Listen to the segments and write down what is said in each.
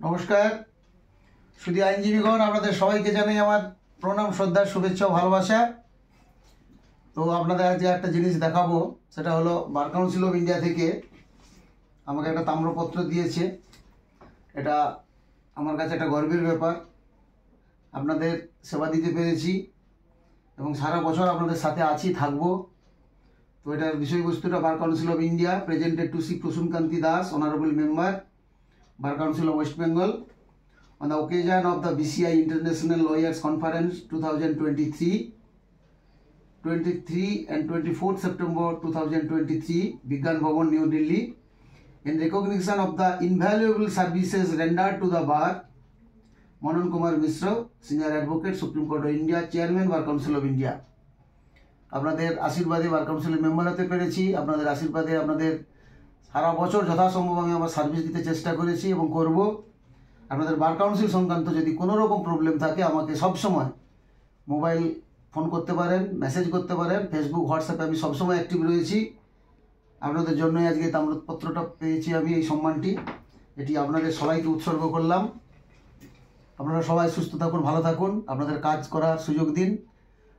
নমস্কার শুধু আইনজীবীগণ, আপনাদের সবাইকে জানাই আমার প্রণাম, শ্রদ্ধা, শুভেচ্ছা ও ভালোবাসা। তো আপনাদের আজকে একটা জিনিস দেখাবো, সেটা হলো বার কাউন্সিল অফ ইন্ডিয়া থেকে আমাকে একটা তাম্রপত্র দিয়েছে। এটা আমার কাছে একটা গর্বের ব্যাপার। আপনাদের সেবা দিতে পেরেছি এবং সারা বছর আপনাদের সাথে আছি, থাকবো। তো এটার বিষয়বস্তুটা bar council of India presented to Shri Prasunkanti Das, honourable member, Bar Council of West Bengal, on the occasion of the BCI International Lawyers Conference 2023, 23 and 24th September 2023, Vigyan Bhavan, New Delhi, in recognition of the invaluable services rendered to the bar, Manan Kumar Mishra, Senior Advocate, Supreme Court of India, Chairman, Bar Council of India. আপনাদের আশীর্বাদে বার কাউন্সিলের member হতে পেরেছি। আপনাদের আশীর্বাদে আপনাদের সারা বছর যথাসম্ভব আমি আমার সার্ভিস দিতে চেষ্টা করেছি এবং করব। আপনাদের বার কাউন্সিল সংক্রান্ত যদি কোনো রকম প্রবলেম থাকে আমাকে সবসময় মোবাইল ফোন করতে পারেন, মেসেজ করতে পারেন, ফেসবুক, হোয়াটসঅ্যাপে আমি সবসময় অ্যাক্টিভ রয়েছি। আপনাদের জন্যই আজকে তাম্রপত্রটা পেয়েছি আমি, এই সম্মানটি। এটি আপনাদের সবাইকে উৎসর্গ করলাম। আপনারা সবাই সুস্থ থাকুন, ভালো থাকুন, আপনাদের কাজ করার সুযোগ দিন।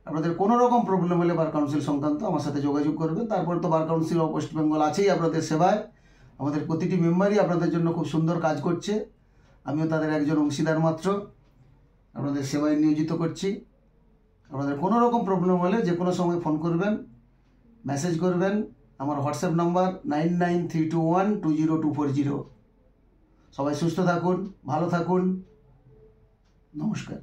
আপনাদের কোনো রকম প্রবলেম হলে বার কাউন্সিল সংক্রান্ত আমার সাথে যোগাযোগ করবেন। তারপর তো বার কাউন্সিল অফ ওয়েস্ট বেঙ্গল আছেই আপনাদের সেবায়। আমাদের প্রতিটি মেম্বারই আপনাদের জন্য খুব সুন্দর কাজ করছে, আমিও তাদের একজন অংশীদার মাত্র। আপনাদের সেবায় নিয়োজিত করছি। আপনাদের কোনো রকম প্রবলেম হলে যে কোনো সময় ফোন করবেন, মেসেজ করবেন। আমার হোয়াটসঅ্যাপ নাম্বার 9932120240। সবাই সুস্থ থাকুন, ভালো থাকুন, নমস্কার।